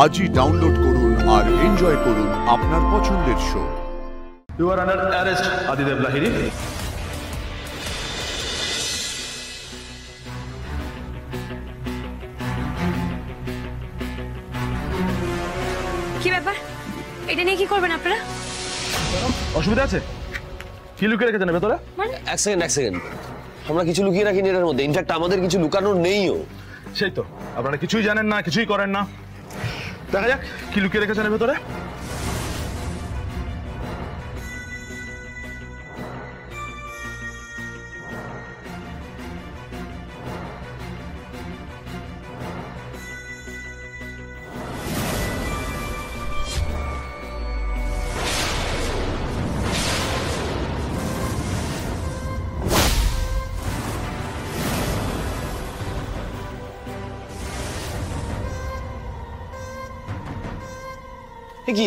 আজই ডাউনলোড করুন আর এনজয় করুন আপনার পছন্দের show. You are under arrest, Adidev Lahiri. কি ব্যাপার? এটা নিয়ে কি করবেন আপনারা? অসুবিধা আছে? কি লুকিয়ে রেখেছেন ভেতরে? মানে এক সেকেন্ড আমরা কিছু লুকিয়ে রাখিনি এটার মধ্যে। ইনফ্যাক্ট আমাদের কিছু লুকানোর নেইও। সেই তো, আপনারা কিছুই জানেন না, কিছুই করেন না। দেখা যাক কি লুকিয়ে রেখেছেন ভেতরে।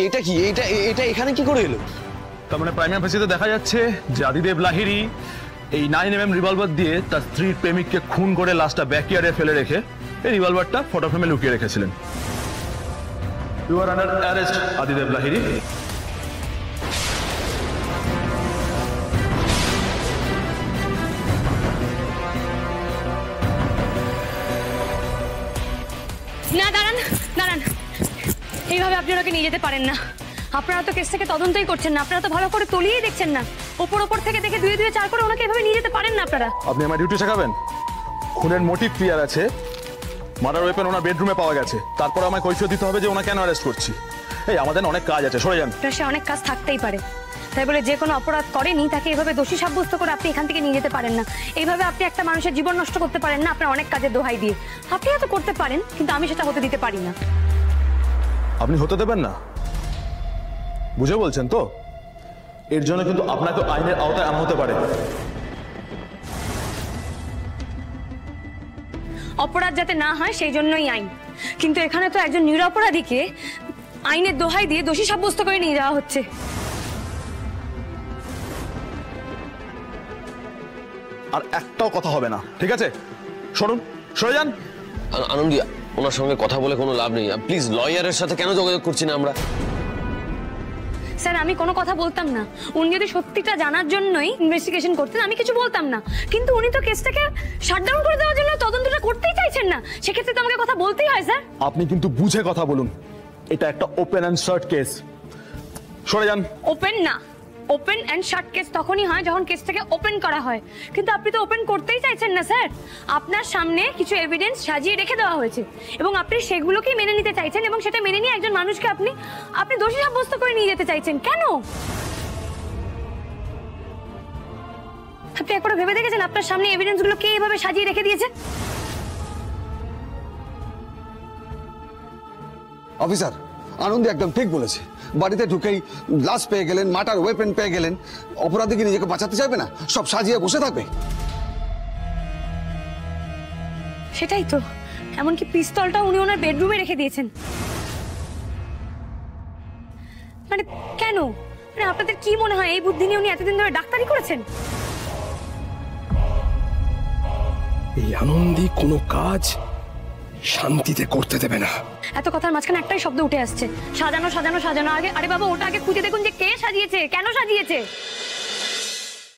এটা কি এটা এখানে কি করে এলো? তার মানে প্রাইমারি ফেসিতে দেখা যাচ্ছে যে আদিদেব লাহিড়ী এই 9mm রিভলভার দিয়ে তার স্ত্রীর প্রেমিককে খুন করে লাশটা ব্যাকইয়ার্ডে ফেলে রেখে এই রিভলভারটা ফটো ফ্রেমে লুকিয়ে রেখেছিলেন। You R under arrest আদিদেব Lahiri. না, দাঁড়ান দাঁড়ান, এইভাবে আপনি ওনাকে নিয়ে যেতে পারেন না। আপনারা তো কেস থেকে তদন্তই করছেন না, আপনারা তো ভালো করে তলিয়েই দেখছেন না। ওপর থেকে দেখে দুয়ে দুয়ে চার করে ওনাকে এভাবে নিয়ে যেতে পারেন না আপনারা। আপনি আমার ডিউটি শেখাবেন? খুনের মোটিভ ক্লিয়ার আছে, মার্ডার ওয়েপন ওনার বেডরুমে পাওয়া গেছে, তারপর আমায় কৈফিয়ত দিতে হবে যে ওনাকে কেন অ্যারেস্ট করছি। এই আমাদের অনেক কাজ আছে, সরে যান। সে অনেক কাজ থাকতেই পারে, তাই বলে যে কোনো অপরাধ করেনি তাকে এভাবে দোষী সাব্যস্ত করে আপনি এখান থেকে নিয়ে যেতে পারেন না। এইভাবে আপনি একটা মানুষের জীবন নষ্ট করতে পারেন না আপনার অনেক কাজের দোহাই দিয়ে। আপনি হয়তো করতে পারেন, কিন্তু আমি সেটা হতে দিতে পারি না। আপনি হতে দেবেন না বুঝে বলছেন তো? এর জন্য কিন্তু আপনাকে আইনের আওতায় আনা হতে পারে। অপরাধ যাতে না হয় সেই জন্যই আইন, কিন্তু এখানে তো একজন নিরপরাধীকে আইনের দোহাই দিয়ে দোষী সাব্যস্ত করে নিয়ে যাওয়া হচ্ছে। আর একটাও কথা হবে না, ঠিক আছে? সরুন, সরে যান। আনন্দী, ওনার সঙ্গে কথা বলে কোনো লাভ নেই। প্লিজ, লয়ারের সাথে কেন যোগাযোগ করছি না আমরা? স্যার, আমি কোনো কথা বলতাম না। উনি যদি সত্যিটা জানার জন্যই ইনভেস্টিগেশন করতেন আমি কিছু বলতাম না, কিন্তু উনি তো কেসটাকে শাটডাউন করে দেওয়ার জন্য তদন্তটা করতেই চাইছেন না, সেক্ষেত্রে তো আমাকে কথা বলতেই হয়। স্যার, আপনি কিন্তু বুঝে কথা বলুন, এটা একটা ওপেন অ্যান্ড শার্ট কেস। সরে যান। ওপেন না, ওপেন অ্যান্ড শাট কেস তখনই হয় যখন কেসটাকে ওপেন করা হয়, কিন্তু আপনি তো ওপেন করতেই চাইছেন না। স্যার, আপনার সামনে কিছু এভিডেন্স সাজিয়ে রেখে দেওয়া হয়েছে এবং আপনি সেগুলোকেই মেনে নিতে চাইছেন, এবং সেটা মেনে নিয়ে একজন মানুষকে আপনি দোষী সাব্যস্ত করে নিয়ে যেতে চাইছেন। কেন? আপনি একবার ভেবে দেখেছেন আপনার সামনে এভিডেন্সগুলো কে এভাবে সাজিয়ে রেখে দিয়েছে? অফিসার, আনন্দী একদম ঠিক বলেছে। বাড়িতে ঢুকেই গ্লাস পেয়ে গেলেন, মার্ডার ওয়েপন পেয়ে গেলেন, অপরাধী কি নিজেকে বাঁচাতে চাইবে না? সব সাজিয়ে বসে থাকবে? সেটাই তো, এমনকি পিস্তলটা উনি ওনার বেডরুমে রেখে দিয়েছেন। মানে কেন? মানে আপনাদের কি মনে হয় এই বুদ্ধি নিয়ে উনি এতদিন ধরে ডাক্তারি করেছেন? এই আনন্দী কোনো কাজ শান্তিতে করতে দেবে না। এত কথার মাঝখানে একটাই শব্দ উঠে আসছে, সাজানো সাজানো সাজানো। আরে বাবা, ওটা আগে খুঁজে দেখুন যে কে সাজিয়েছে, কেন সাজিয়েছে।